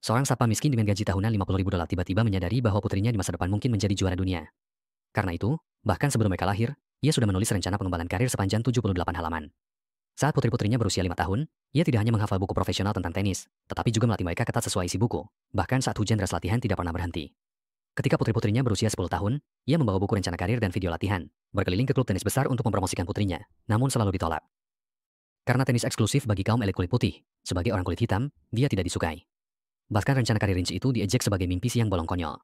Seorang satpam miskin dengan gaji tahunan $50.000 tiba-tiba menyadari bahwa putrinya di masa depan mungkin menjadi juara dunia. Karena itu, bahkan sebelum mereka lahir, ia sudah menulis rencana pengembangan karir sepanjang 78 halaman. Saat putri-putrinya berusia 5 tahun, ia tidak hanya menghafal buku profesional tentang tenis, tetapi juga melatih mereka ketat sesuai isi buku. Bahkan saat hujan deras latihan tidak pernah berhenti. Ketika putri-putrinya berusia 10 tahun, ia membawa buku rencana karir dan video latihan, berkeliling ke klub tenis besar untuk mempromosikan putrinya, namun selalu ditolak. Karena tenis eksklusif bagi kaum elit kulit putih, sebagai orang kulit hitam, dia tidak disukai. Bahkan rencana karir rinci itu diejek sebagai mimpi siang bolong konyol.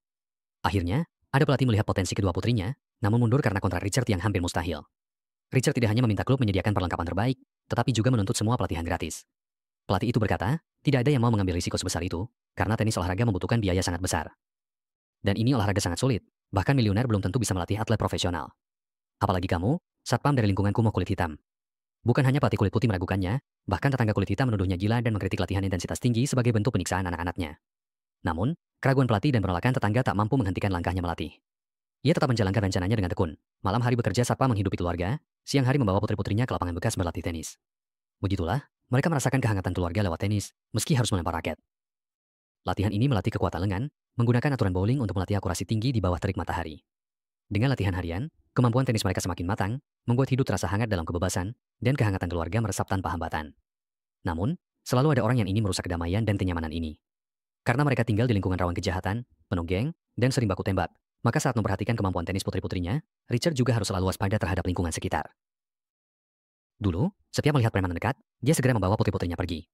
Akhirnya, ada pelatih melihat potensi kedua putrinya, namun mundur karena kontrak Richard yang hampir mustahil. Richard tidak hanya meminta klub menyediakan perlengkapan terbaik, tetapi juga menuntut semua pelatihan gratis. Pelatih itu berkata, tidak ada yang mau mengambil risiko sebesar itu, karena tenis olahraga membutuhkan biaya sangat besar. Dan ini olahraga sangat sulit, bahkan miliuner belum tentu bisa melatih atlet profesional. Apalagi kamu, satpam dari lingkungan kumuh kulit hitam. Bukan hanya pelatih kulit putih meragukannya, bahkan tetangga kulit hitam menuduhnya gila dan mengkritik latihan intensitas tinggi sebagai bentuk penyiksaan anak-anaknya. Namun, keraguan pelatih dan penolakan tetangga tak mampu menghentikan langkahnya melatih. Ia tetap menjalankan rencananya dengan tekun. Malam hari bekerja satpam menghidupi keluarga, siang hari membawa putri-putrinya ke lapangan bekas berlatih tenis. Begitulah, mereka merasakan kehangatan keluarga lewat tenis, meski harus melempar raket. Latihan ini melatih kekuatan lengan, menggunakan aturan bowling untuk melatih akurasi tinggi di bawah terik matahari. Dengan latihan harian, kemampuan tenis mereka semakin matang, membuat hidup terasa hangat dalam kebebasan, dan kehangatan keluarga meresap tanpa hambatan. Namun, selalu ada orang yang ingin merusak kedamaian dan kenyamanan ini. Karena mereka tinggal di lingkungan rawan kejahatan, penuh geng, dan sering baku tembak, maka saat memperhatikan kemampuan tenis putri-putrinya, Richard juga harus selalu waspada terhadap lingkungan sekitar. Dulu, setiap melihat preman mendekat, dia segera membawa putri-putrinya pergi.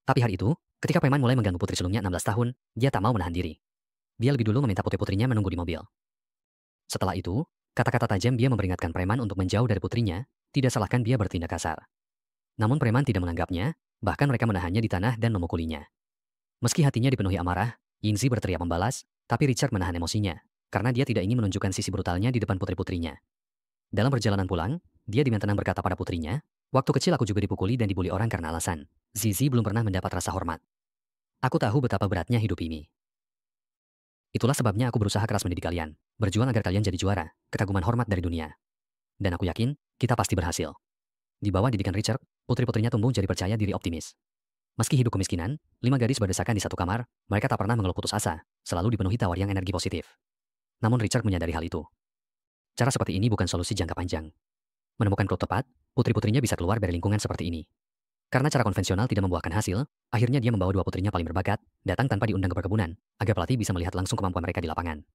Tapi hari itu, ketika preman mulai mengganggu putri sulungnya 16 tahun, dia tak mau menahan diri. Dia lebih dulu meminta putri-putrinya menunggu di mobil. Setelah itu, kata-kata tajam dia memperingatkan preman untuk menjauh dari putrinya, tidak salahkan dia bertindak kasar. Namun preman tidak menanggapnya, bahkan mereka menahannya di tanah dan memukulinya. Meski hatinya dipenuhi amarah, Yingzi berteriak membalas, tapi Richard menahan emosinya, karena dia tidak ingin menunjukkan sisi brutalnya di depan putri-putrinya. Dalam perjalanan pulang, dia dengan tenang berkata pada putrinya, waktu kecil aku juga dipukuli dan dibully orang karena alasan. Zizi belum pernah mendapat rasa hormat. Aku tahu betapa beratnya hidup ini. Itulah sebabnya aku berusaha keras mendidik kalian, berjuang agar kalian jadi juara, kekaguman hormat dari dunia. Dan aku yakin, kita pasti berhasil. Di bawah didikan Richard, putri-putrinya tumbuh jadi percaya diri optimis. Meski hidup kemiskinan, 5 gadis berdesakan di satu kamar, mereka tak pernah mengeluh putus asa, selalu dipenuhi tawar yang energi positif. Namun Richard menyadari hal itu. Cara seperti ini bukan solusi jangka panjang. Menemukan klub tepat, putri-putrinya bisa keluar dari lingkungan seperti ini. Karena cara konvensional tidak membuahkan hasil, akhirnya dia membawa 2 putrinya paling berbakat, datang tanpa diundang ke perkebunan, agar pelatih bisa melihat langsung kemampuan mereka di lapangan.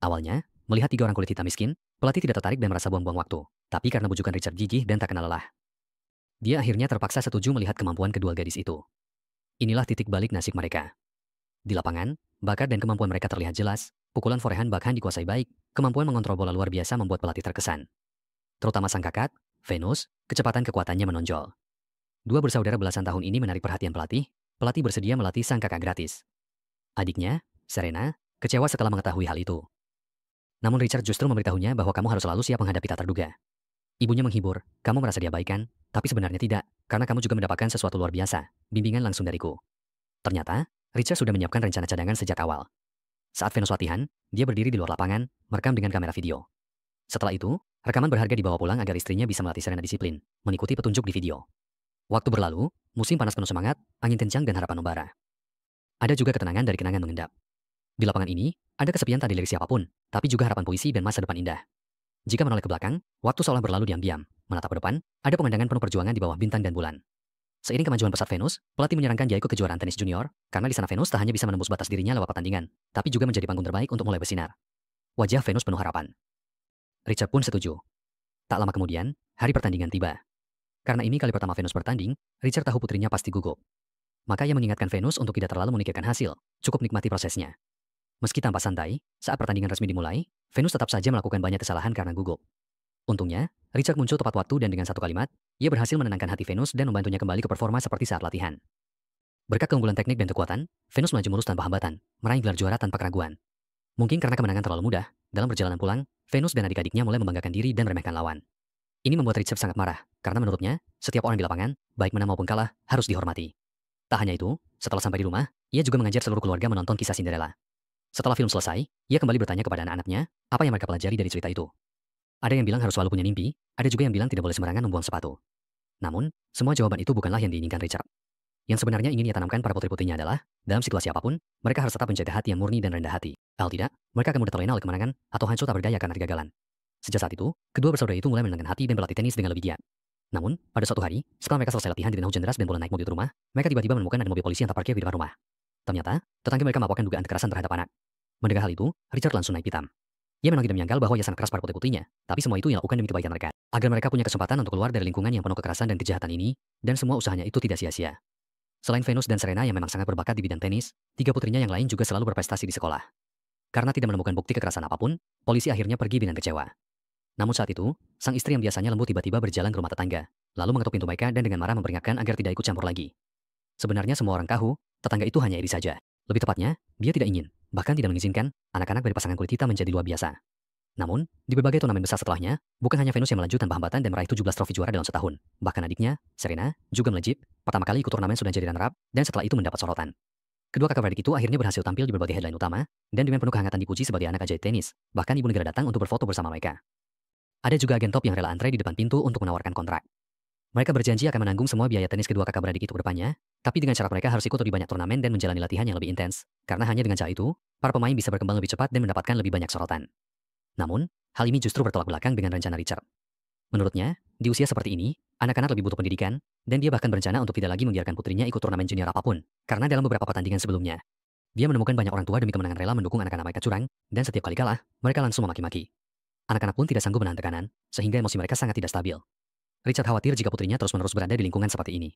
Awalnya, melihat 3 orang kulit hitam miskin, pelatih tidak tertarik dan merasa buang-buang waktu. Tapi karena bujukan Richard gigih dan tak kenal lelah, dia akhirnya terpaksa setuju melihat kemampuan kedua gadis itu. Inilah titik balik nasib mereka. Di lapangan, bakat dan kemampuan mereka terlihat jelas, pukulan forehan backhand dikuasai baik, kemampuan mengontrol bola luar biasa membuat pelatih terkesan. Terutama sang kakak, Venus, kecepatan kekuatannya menonjol. 2 bersaudara belasan tahun ini menarik perhatian pelatih bersedia melatih sang kakak gratis. Adiknya, Serena, kecewa setelah mengetahui hal itu. Namun Richard justru memberitahunya bahwa kamu harus selalu siap menghadapi tak terduga. Ibunya menghibur, kamu merasa diabaikan, tapi sebenarnya tidak, karena kamu juga mendapatkan sesuatu luar biasa, bimbingan langsung dariku. Ternyata, Richard sudah menyiapkan rencana cadangan sejak awal. Saat Venus latihan, dia berdiri di luar lapangan, merekam dengan kamera video. Setelah itu, rekaman berharga dibawa pulang agar istrinya bisa melatih Serena disiplin, mengikuti petunjuk di video. Waktu berlalu, musim panas penuh semangat, angin kencang dan harapan membara. Ada juga ketenangan dari kenangan mengendap. Di lapangan ini, ada kesepian tak dilirik siapapun, tapi juga harapan puisi dan masa depan indah. Jika menoleh ke belakang, waktu seolah berlalu diam-diam. Menatap ke depan, ada pemandangan penuh perjuangan di bawah bintang dan bulan. Seiring kemajuan pesat Venus, pelatih menyarankan Jaiko kejuaraan tenis junior, karena di sana Venus tak hanya bisa menembus batas dirinya lewat pertandingan, tapi juga menjadi panggung terbaik untuk mulai bersinar. Wajah Venus penuh harapan. Richard pun setuju. Tak lama kemudian, hari pertandingan tiba. Karena ini kali pertama Venus bertanding, Richard tahu putrinya pasti gugup. Maka ia mengingatkan Venus untuk tidak terlalu memikirkan hasil, cukup nikmati prosesnya. Meski tanpa santai, saat pertandingan resmi dimulai, Venus tetap saja melakukan banyak kesalahan karena gugup. Untungnya, Richard muncul tepat waktu dan dengan satu kalimat, ia berhasil menenangkan hati Venus dan membantunya kembali ke performa seperti saat latihan. Berkat keunggulan teknik dan kekuatan, Venus melaju mulus tanpa hambatan, meraih gelar juara tanpa keraguan. Mungkin karena kemenangan terlalu mudah, dalam perjalanan pulang, Venus dan adik-adiknya mulai membanggakan diri dan meremehkan lawan. Ini membuat Richard sangat marah, karena menurutnya, setiap orang di lapangan, baik menang maupun kalah, harus dihormati. Tak hanya itu, setelah sampai di rumah, ia juga mengajar seluruh keluarga menonton kisah Cinderella. Setelah film selesai, ia kembali bertanya kepada anak-anaknya, apa yang mereka pelajari dari cerita itu. Ada yang bilang harus selalu punya mimpi, ada juga yang bilang tidak boleh sembarangan membuang sepatu. Namun, semua jawaban itu bukanlah yang diinginkan Richard. Yang sebenarnya ingin ia tanamkan pada putri-putrinya adalah, dalam situasi apapun, mereka harus tetap menjaga hati yang murni dan rendah hati. Kalau tidak, mereka akan mudah terlena oleh kemenangan atau hancur tak berdaya karena kegagalan. Sejak saat itu, kedua bersaudara itu mulai menenangkan hati dan berlatih tenis dengan lebih giat. Namun, pada suatu hari, setelah mereka selesai latihan di tengah hujan deras dan pulang naik mobil ke rumah, mereka tiba-tiba menemukan ada mobil polisi yang terparkir di depan rumah. Ternyata, tetangga mereka melaporkan dugaan kekerasan terhadap anak. Mendengar hal itu, Richard langsung naik pitam. Ia memang tidak menyangkal bahwa ia sangat keras pada putri-putrinya, tapi semua itu ia lakukan demi kebaikan mereka. Agar mereka punya kesempatan untuk keluar dari lingkungan yang penuh kekerasan dan kejahatan ini, dan semua usahanya itu tidak sia-sia. Selain Venus dan Serena yang memang sangat berbakat di bidang tenis, tiga putrinya yang lain juga selalu berprestasi di sekolah. Karena tidak menemukan bukti kekerasan apapun, polisi akhirnya pergi dengan kecewa. Namun saat itu, sang istri yang biasanya lembut tiba-tiba berjalan ke rumah tetangga, lalu mengetuk pintu mereka dan dengan marah memperingatkan agar tidak ikut campur lagi. Sebenarnya semua orang tahu, tetangga itu hanya iri saja. Lebih tepatnya, dia tidak ingin, bahkan tidak mengizinkan, anak-anak dari pasangan kulit hitam menjadi luar biasa. Namun, di berbagai turnamen besar setelahnya, bukan hanya Venus yang melaju tanpa hambatan dan meraih 17 trofi juara dalam setahun. Bahkan adiknya, Serena, juga melejit, pertama kali ikut turnamen sudah jadi runner-up, dan setelah itu mendapat sorotan. Kedua kakak beradik itu akhirnya berhasil tampil di berbagai headline utama, dan dengan penuh kehangatan dipuji sebagai anak ajaib tenis. Bahkan ibu negara datang untuk berfoto bersama mereka. Ada juga agen top yang rela antre di depan pintu untuk menawarkan kontrak. Mereka berjanji akan menanggung semua biaya tenis kedua kakak beradik itu ke depannya, tapi dengan syarat mereka harus ikut lebih banyak turnamen dan menjalani latihan yang lebih intens, karena hanya dengan cara itu, para pemain bisa berkembang lebih cepat dan mendapatkan lebih banyak sorotan. Namun, hal ini justru bertolak belakang dengan rencana Richard. Menurutnya, di usia seperti ini, anak-anak lebih butuh pendidikan, dan dia bahkan berencana untuk tidak lagi membiarkan putrinya ikut turnamen junior apapun, karena dalam beberapa pertandingan sebelumnya, dia menemukan banyak orang tua demi kemenangan rela mendukung anak-anak mereka curang, dan setiap kali kalah, mereka langsung memaki-maki. Anak-anak pun tidak sanggup menahan tekanan, sehingga emosi mereka sangat tidak stabil. Richard khawatir jika putrinya terus-menerus berada di lingkungan seperti ini.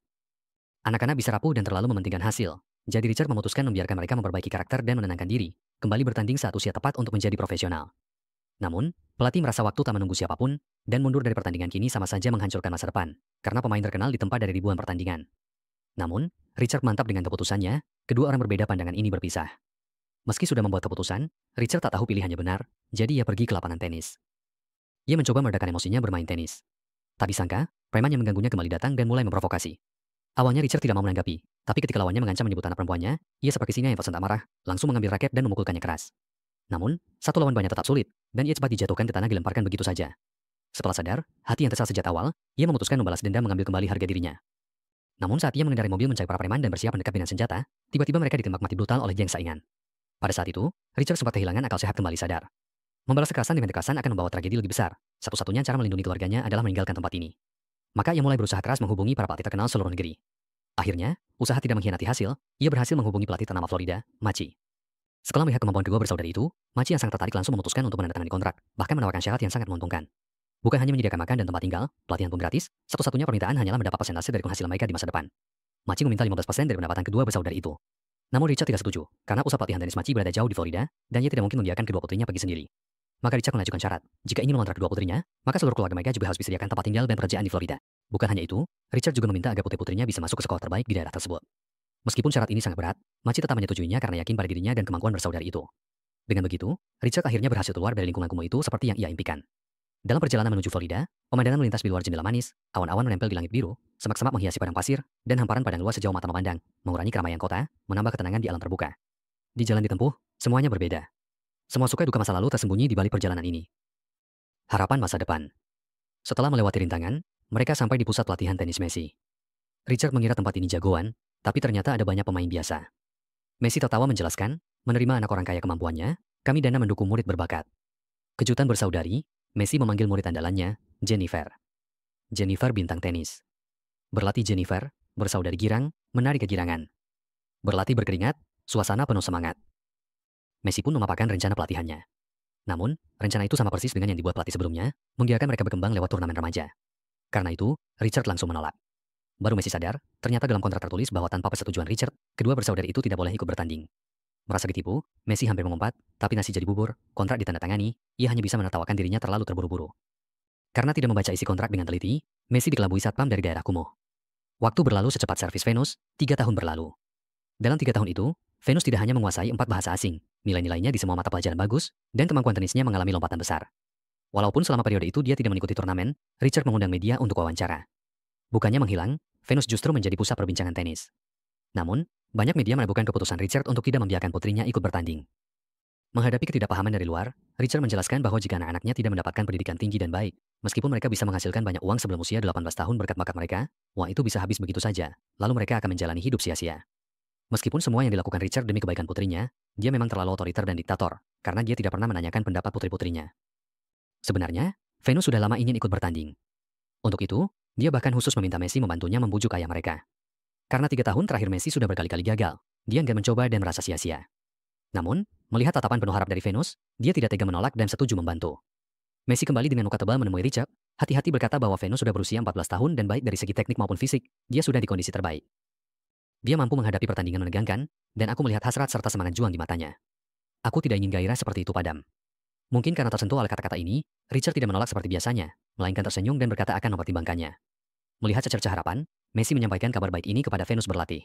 Anak-anak bisa rapuh dan terlalu mementingkan hasil. Jadi Richard memutuskan membiarkan mereka memperbaiki karakter dan menenangkan diri, kembali bertanding saat usia tepat untuk menjadi profesional. Namun, pelatih merasa waktu tak menunggu siapapun, dan mundur dari pertandingan kini sama saja menghancurkan masa depan, karena pemain terkenal ditempa dari ribuan pertandingan. Namun, Richard mantap dengan keputusannya, kedua orang berbeda pandangan ini berpisah. Meski sudah membuat keputusan, Richard tak tahu pilihannya benar, jadi ia pergi ke lapangan tenis. Ia mencoba meredakan emosinya bermain tenis. Tak disangka, preman yang mengganggunya kembali datang dan mulai memprovokasi. Awalnya Richard tidak mau menanggapi, tapi ketika lawannya mengancam menyebut anak perempuannya, ia seperti singa yang tersentak marah, langsung mengambil raket dan memukulkannya keras. Namun, satu lawan banyak tetap sulit, dan ia cepat dijatuhkan ke tanah dilemparkan begitu saja. Setelah sadar, hati yang kesal sejak awal, ia memutuskan membalas dendam mengambil kembali harga dirinya. Namun saat ia mengendarai mobil mencari para preman dan bersiap mendekat dengan senjata, tiba-tiba mereka ditembak mati brutal oleh geng saingan. Pada saat itu, Richard sempat kehilangan akal sehat kembali sadar. Membalas kekerasan dengan kekerasan akan membawa tragedi lebih besar. Satu-satunya cara melindungi keluarganya adalah meninggalkan tempat ini. Maka ia mulai berusaha keras menghubungi para pelatih terkenal seluruh negeri. Akhirnya, usaha tidak mengkhianati hasil, ia berhasil menghubungi pelatih ternama Florida, Machi. Setelah melihat kemampuan kedua bersaudara itu, Machi yang sangat tertarik langsung memutuskan untuk menandatangani kontrak, bahkan menawarkan syarat yang sangat menguntungkan. Bukan hanya menyediakan makan dan tempat tinggal, pelatihan pun gratis, satu-satunya permintaan hanyalah mendapat persentase dari penghasilan mereka di masa depan. Machi meminta 15% dari pendapatan kedua bersaudara itu. Namun Richard tidak setuju, karena pusat pelatihan tenis Machi berada jauh di Florida, dan ia tidak mungkin membiarkan kedua putrinya pergi sendiri. Maka Richard mengajukan syarat, jika ingin mengontrak kedua putrinya, maka seluruh keluarga mereka juga harus disediakan tempat tinggal dan pekerjaan di Florida. Bukan hanya itu, Richard juga meminta agar putri-putrinya bisa masuk ke sekolah terbaik di daerah tersebut. Meskipun syarat ini sangat berat, Machi tetap menyetujuinya karena yakin pada dirinya dan kemampuan bersaudara itu. Dengan begitu, Richard akhirnya berhasil keluar dari lingkungan kumuh itu seperti yang ia impikan. Dalam perjalanan menuju Florida, pemandangan melintas di luar jendela manis, awan-awan menempel di langit biru, semak-semak menghiasi padang pasir, dan hamparan padang luas sejauh mata memandang, mengurangi keramaian kota, menambah ketenangan di alam terbuka. Di jalan ditempuh, semuanya berbeda. Semua suka duka masa lalu tersembunyi di balik perjalanan ini. Harapan masa depan. Setelah melewati rintangan, mereka sampai di pusat pelatihan tenis Messi. Richard mengira tempat ini jagoan, tapi ternyata ada banyak pemain biasa. Messi tertawa menjelaskan, menerima anak orang kaya kemampuannya, kami dana mendukung murid berbakat. Kejutan bersaudari, Messi memanggil murid andalannya, Jennifer. Jennifer bintang tenis. Berlatih Jennifer, bersaudari girang, menari kegirangan. Berlatih berkeringat, suasana penuh semangat. Messi pun memaparkan rencana pelatihannya. Namun, rencana itu sama persis dengan yang dibuat pelatih sebelumnya, menggiarkan mereka berkembang lewat turnamen remaja. Karena itu, Richard langsung menolak. Baru Messi sadar, ternyata dalam kontrak tertulis bahwa tanpa persetujuan Richard, kedua bersaudara itu tidak boleh ikut bertanding. Merasa ditipu, Messi hampir mengumpat, tapi nasi jadi bubur, kontrak ditandatangani, ia hanya bisa menertawakan dirinya terlalu terburu-buru. Karena tidak membaca isi kontrak dengan teliti, Messi dikelabui satpam dari daerah kumuh. Waktu berlalu secepat servis Venus, 3 tahun berlalu. Dalam 3 tahun itu, Venus tidak hanya menguasai 4 bahasa asing, nilai-nilainya di semua mata pelajaran bagus, dan kemampuan tenisnya mengalami lompatan besar. Walaupun selama periode itu dia tidak mengikuti turnamen, Richard mengundang media untuk wawancara. Bukannya menghilang, Venus justru menjadi pusat perbincangan tenis. Namun, banyak media meragukan keputusan Richard untuk tidak membiarkan putrinya ikut bertanding. Menghadapi ketidakpahaman dari luar, Richard menjelaskan bahwa jika anak-anaknya tidak mendapatkan pendidikan tinggi dan baik, Meskipun mereka bisa menghasilkan banyak uang sebelum usia 18 tahun berkat bakat mereka, uang itu bisa habis begitu saja, lalu mereka akan menjalani hidup sia-sia. Meskipun semua yang dilakukan Richard demi kebaikan putrinya, dia memang terlalu otoriter dan diktator, karena dia tidak pernah menanyakan pendapat putri-putrinya. Sebenarnya, Venus sudah lama ingin ikut bertanding. Untuk itu, dia bahkan khusus meminta Messi membantunya membujuk ayah mereka. Karena 3 tahun terakhir Messi sudah berkali-kali gagal, dia enggan mencoba dan merasa sia-sia. Namun, melihat tatapan penuh harap dari Venus, dia tidak tega menolak dan setuju membantu. Messi kembali dengan luka tebal menemui Richard, hati-hati berkata bahwa Venus sudah berusia 14 tahun dan baik dari segi teknik maupun fisik, dia sudah di kondisi terbaik. Dia mampu menghadapi pertandingan menegangkan, dan aku melihat hasrat serta semangat juang di matanya. Aku tidak ingin gairah seperti itu padam. Mungkin karena tersentuh oleh kata-kata ini, Richard tidak menolak seperti biasanya, melainkan tersenyum dan berkata akan mempertimbangkannya. Melihat secercah harapan, Messi menyampaikan kabar baik ini kepada Venus berlatih.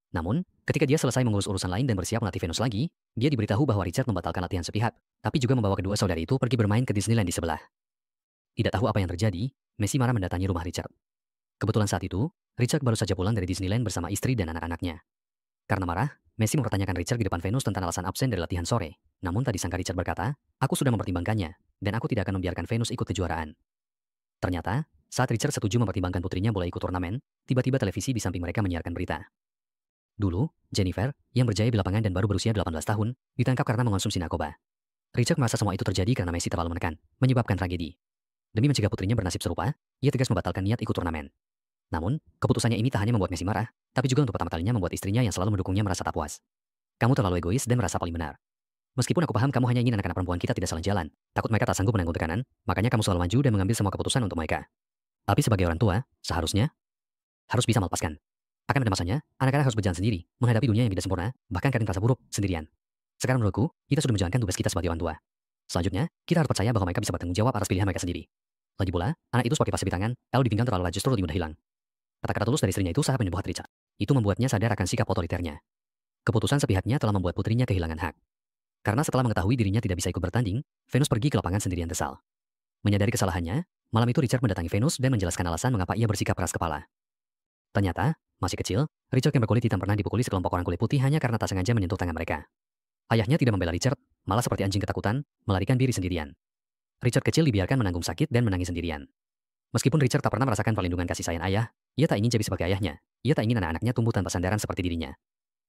Namun, ketika dia selesai mengurus urusan lain dan bersiap melatih Venus lagi, dia diberitahu bahwa Richard membatalkan latihan sepihak, tapi juga membawa kedua saudari itu pergi bermain ke Disneyland di sebelah. Tidak tahu apa yang terjadi, Messi marah mendatangi rumah Richard. Kebetulan saat itu, Richard baru saja pulang dari Disneyland bersama istri dan anak-anaknya. Karena marah, Messi mempertanyakan Richard di depan Venus tentang alasan absen dari latihan sore. Namun tadi sangka Richard berkata, aku sudah mempertimbangkannya, dan aku tidak akan membiarkan Venus ikut kejuaraan. Ternyata, saat Richard setuju mempertimbangkan putrinya boleh ikut turnamen, tiba-tiba televisi di samping mereka menyiarkan berita. Dulu, Jennifer, yang berjaya di lapangan dan baru berusia 18 tahun, ditangkap karena mengonsumsi narkoba. Richard merasa semua itu terjadi karena Messi terlalu menekan, menyebabkan tragedi. Demi mencegah putrinya bernasib serupa, ia tegas membatalkan niat ikut turnamen. Namun, keputusannya ini tak hanya membuat Messi marah, tapi juga untuk pertama kalinya membuat istrinya yang selalu mendukungnya merasa tak puas. Kamu terlalu egois dan merasa paling benar. Meskipun aku paham kamu hanya ingin anak-anak perempuan kita tidak salah jalan, takut mereka tak sanggup menanggung tekanan, makanya kamu selalu maju dan mengambil semua keputusan untuk mereka. Tapi sebagai orang tua, seharusnya harus bisa melepaskan. Akan ada masanya, anak-anak harus berjalan sendiri, menghadapi dunia yang tidak sempurna, bahkan kadang terasa buruk, sendirian. Sekarang menurutku, kita sudah menjalankan tugas kita sebagai orang tua. Selanjutnya, kita harus percaya bahwa mereka bisa bertanggung jawab atas pilihan mereka sendiri. Lagi pula, anak itu seperti pasir di tangan, kalau dipinggang terlalu laju justru lebih mudah hilang. Kata-kata tulus dari istrinya itu sangat menyembuhkan Richard. Itu membuatnya sadar akan sikap otoriternya. Keputusan sepihaknya telah membuat putrinya kehilangan hak. Karena setelah mengetahui dirinya tidak bisa ikut bertanding, Venus pergi ke lapangan sendirian kesal. Menyadari kesalahannya, malam itu Richard mendatangi Venus dan menjelaskan alasan mengapa ia bersikap keras kepala. Ternyata, masih kecil, Richard yang berkulit hitam pernah dipukuli sekelompok orang kulit putih hanya karena tak sengaja menyentuh tangan mereka. Ayahnya tidak membela Richard, malah seperti anjing ketakutan, melarikan diri sendirian. Richard kecil dibiarkan menanggung sakit dan menangis sendirian. Meskipun Richard tak pernah merasakan perlindungan kasih sayang ayah, ia tak ingin jadi seperti ayahnya. Ia tak ingin anak-anaknya tumbuh tanpa sandaran seperti dirinya.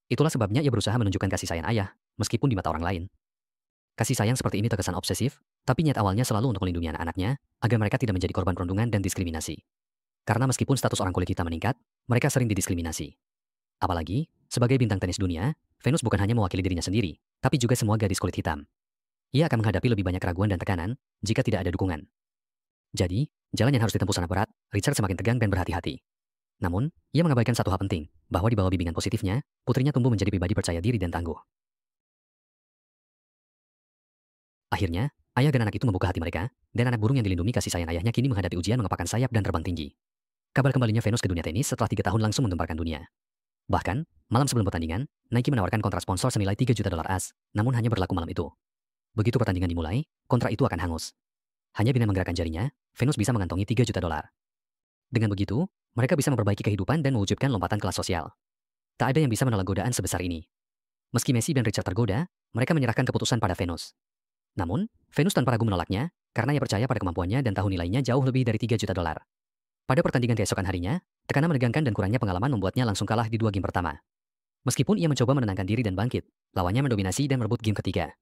Itulah sebabnya ia berusaha menunjukkan kasih sayang ayah, meskipun di mata orang lain. Kasih sayang seperti ini terkesan obsesif, tapi niat awalnya selalu untuk melindungi anak-anaknya, agar mereka tidak menjadi korban perundungan dan diskriminasi. Karena meskipun status orang kulit hitam meningkat, mereka sering didiskriminasi. Apalagi, sebagai bintang tenis dunia, Venus bukan hanya mewakili dirinya sendiri, tapi juga semua gadis kulit hitam. Ia akan menghadapi lebih banyak keraguan dan tekanan, jika tidak ada dukungan. Jadi, jalan yang harus ditempuh sangat berat, Richard semakin tegang dan berhati-hati. Namun, ia mengabaikan satu hal penting, bahwa di bawah bimbingan positifnya, putrinya tumbuh menjadi pribadi percaya diri dan tangguh. Akhirnya, ayah dan anak itu membuka hati mereka, dan anak burung yang dilindungi kasih sayang ayahnya kini menghadapi ujian mengepakkan sayap dan terbang tinggi. Kabar kembalinya Venus ke dunia tenis setelah 3 tahun langsung menggemparkan dunia. Bahkan, malam sebelum pertandingan, Nike menawarkan kontrak sponsor senilai $3 juta AS, namun hanya berlaku malam itu. Begitu pertandingan dimulai, kontrak itu akan hangus. Hanya dengan menggerakkan jarinya, Venus bisa mengantongi $3 juta. Dengan begitu, mereka bisa memperbaiki kehidupan dan mewujudkan lompatan kelas sosial. Tak ada yang bisa menolak godaan sebesar ini. Meski Messi dan Richard tergoda, mereka menyerahkan keputusan pada Venus. Namun, Venus tanpa ragu menolaknya, karena ia percaya pada kemampuannya dan tahu nilainya jauh lebih dari $3 juta. Pada pertandingan keesokan harinya, tekanan menegangkan dan kurangnya pengalaman membuatnya langsung kalah di 2 game pertama. Meskipun ia mencoba menenangkan diri dan bangkit, lawannya mendominasi dan merebut game ketiga.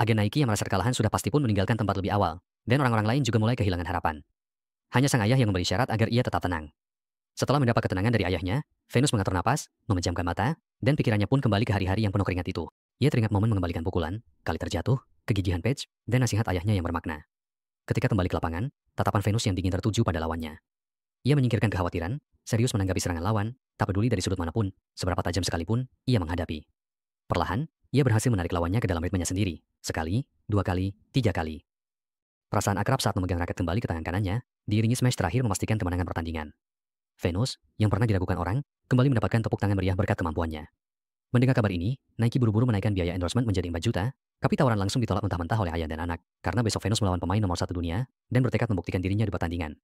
Agen Nike yang merasa kekalahan sudah pasti pun meninggalkan tempat lebih awal, dan orang-orang lain juga mulai kehilangan harapan. Hanya sang ayah yang memberi syarat agar ia tetap tenang. Setelah mendapat ketenangan dari ayahnya, Venus mengatur napas, memejamkan mata, dan pikirannya pun kembali ke hari-hari yang penuh keringat itu. Ia teringat momen mengembalikan pukulan, kali terjatuh, kegigihan Paige, dan nasihat ayahnya yang bermakna. Ketika kembali ke lapangan, tatapan Venus yang dingin tertuju pada lawannya. Ia menyingkirkan kekhawatiran, serius menanggapi serangan lawan, tak peduli dari sudut manapun, seberapa tajam sekalipun, ia menghadapi. Perlahan, ia berhasil menarik lawannya ke dalam ritmenya sendiri. Sekali, 2 kali, 3 kali. Perasaan akrab saat memegang raket kembali ke tangan kanannya, diiringi smash terakhir memastikan kemenangan pertandingan. Venus, yang pernah diragukan orang, kembali mendapatkan tepuk tangan meriah berkat kemampuannya. Mendengar kabar ini, Nike buru-buru menaikkan biaya endorsement menjadi 4 juta, tapi tawaran langsung ditolak mentah-mentah oleh ayah dan anak, karena besok Venus melawan pemain nomor 1 dunia, dan bertekad membuktikan dirinya di pertandingan.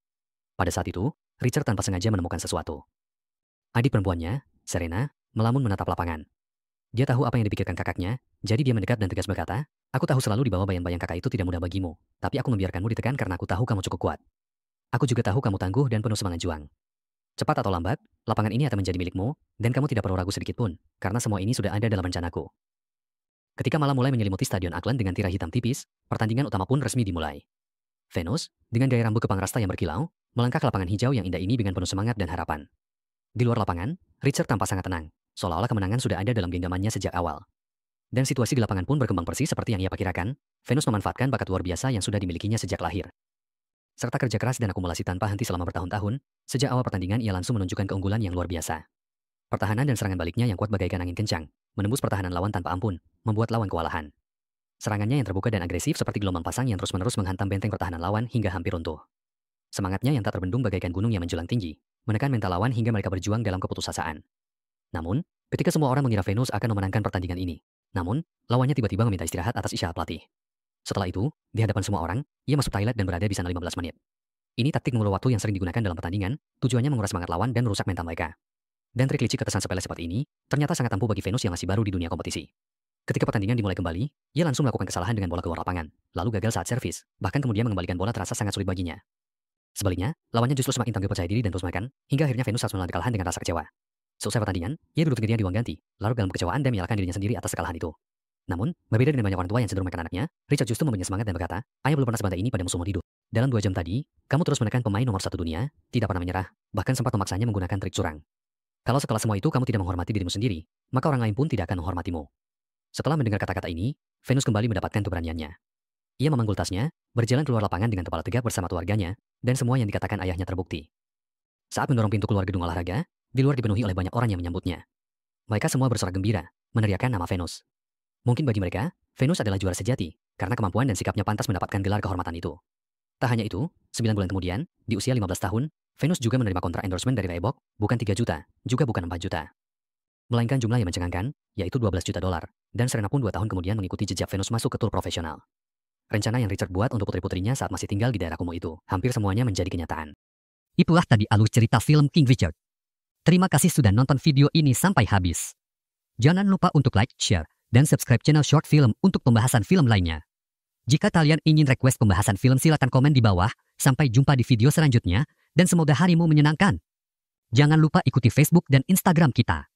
Pada saat itu, Richard tanpa sengaja menemukan sesuatu. Adik perempuannya, Serena, melamun menatap lapangan. Dia tahu apa yang dipikirkan kakaknya, jadi dia mendekat dan tegas berkata, "Aku tahu selalu di bawah bayang-bayang kakak itu tidak mudah bagimu, tapi aku membiarkanmu ditekan karena aku tahu kamu cukup kuat. Aku juga tahu kamu tangguh dan penuh semangat juang. Cepat atau lambat, lapangan ini akan menjadi milikmu, dan kamu tidak perlu ragu sedikit pun, karena semua ini sudah ada dalam rencanaku." Ketika malam mulai menyelimuti Stadion Auckland dengan tirai hitam tipis, pertandingan utama pun resmi dimulai. Venus, dengan gaya rambut kepang rasta yang berkilau, melangkah ke lapangan hijau yang indah ini dengan penuh semangat dan harapan. Di luar lapangan, Richard tampak sangat tenang, seolah-olah kemenangan sudah ada dalam genggamannya sejak awal. Dan situasi di lapangan pun berkembang persis seperti yang ia perkirakan. Venus memanfaatkan bakat luar biasa yang sudah dimilikinya sejak lahir. Serta kerja keras dan akumulasi tanpa henti selama bertahun-tahun, sejak awal pertandingan ia langsung menunjukkan keunggulan yang luar biasa. Pertahanan dan serangan baliknya yang kuat bagaikan angin kencang, menembus pertahanan lawan tanpa ampun, membuat lawan kewalahan. Serangannya yang terbuka dan agresif seperti gelombang pasang yang terus-menerus menghantam benteng pertahanan lawan hingga hampir runtuh. Semangatnya yang tak terbendung bagaikan gunung yang menjulang tinggi, menekan mental lawan hingga mereka berjuang dalam keputusasaan. Namun, ketika semua orang mengira Venus akan memenangkan pertandingan ini, lawannya tiba-tiba meminta istirahat atas isyarat pelatih. Setelah itu, di hadapan semua orang, ia masuk toilet dan berada di sana 15 menit. Ini taktik mengulur waktu yang sering digunakan dalam pertandingan, tujuannya menguras semangat lawan dan merusak mental mereka. Dan trik licik ketesan sepele seperti ini, ternyata sangat ampuh bagi Venus yang masih baru di dunia kompetisi. Ketika pertandingan dimulai kembali, ia langsung melakukan kesalahan dengan bola keluar lapangan, lalu gagal saat servis, bahkan kemudian mengembalikan bola terasa sangat sulit baginya. Sebaliknya, lawannya justru semakin tampil percaya diri dan terus makan, hingga akhirnya Venus harus menelan kekalahan dengan rasa kecewa. Selesai pertandingan, ia duduk sendirian di ruang ganti, lalu dalam kekecewaan dan menyalahkan dirinya sendiri atas kekalahan itu. Namun, berbeda dengan banyak orang tua yang cenderung menekan anaknya, Richard justru memberinya semangat dan berkata, "Ayah belum pernah sebantai ini pada musuhmu hidup. Dalam 2 jam tadi, kamu terus menekan pemain nomor 1 dunia, tidak pernah menyerah, bahkan sempat memaksanya menggunakan trik curang. Kalau setelah semua itu kamu tidak menghormati dirimu sendiri, maka orang lain pun tidak akan menghormatimu." Setelah mendengar kata-kata ini, Venus kembali mendapatkan keberaniannya. Ia memanggul tasnya, berjalan keluar lapangan dengan kepala tegak bersama keluarganya, dan semua yang dikatakan ayahnya terbukti. Saat mendorong pintu keluar gedung olahraga, di luar dipenuhi oleh banyak orang yang menyambutnya. Mereka semua bersorak gembira, meneriakkan nama Venus. Mungkin bagi mereka, Venus adalah juara sejati, karena kemampuan dan sikapnya pantas mendapatkan gelar kehormatan itu. Tak hanya itu, 9 bulan kemudian, di usia 15 tahun, Venus juga menerima kontrak endorsement dari Reebok, bukan 3 juta, juga bukan 4 juta. Melainkan jumlah yang mencengangkan, yaitu 12 juta dolar, dan Serena pun 2 tahun kemudian mengikuti jejak Venus masuk ke tur profesional. Rencana yang Richard buat untuk putri-putrinya saat masih tinggal di daerah kumuh itu, hampir semuanya menjadi kenyataan. Itulah tadi alur cerita film King Richard. Terima kasih sudah nonton video ini sampai habis. Jangan lupa untuk like, share, dan subscribe channel Short Film untuk pembahasan film lainnya. Jika kalian ingin request pembahasan film silakan komen di bawah. Sampai jumpa di video selanjutnya, dan semoga harimu menyenangkan. Jangan lupa ikuti Facebook dan Instagram kita.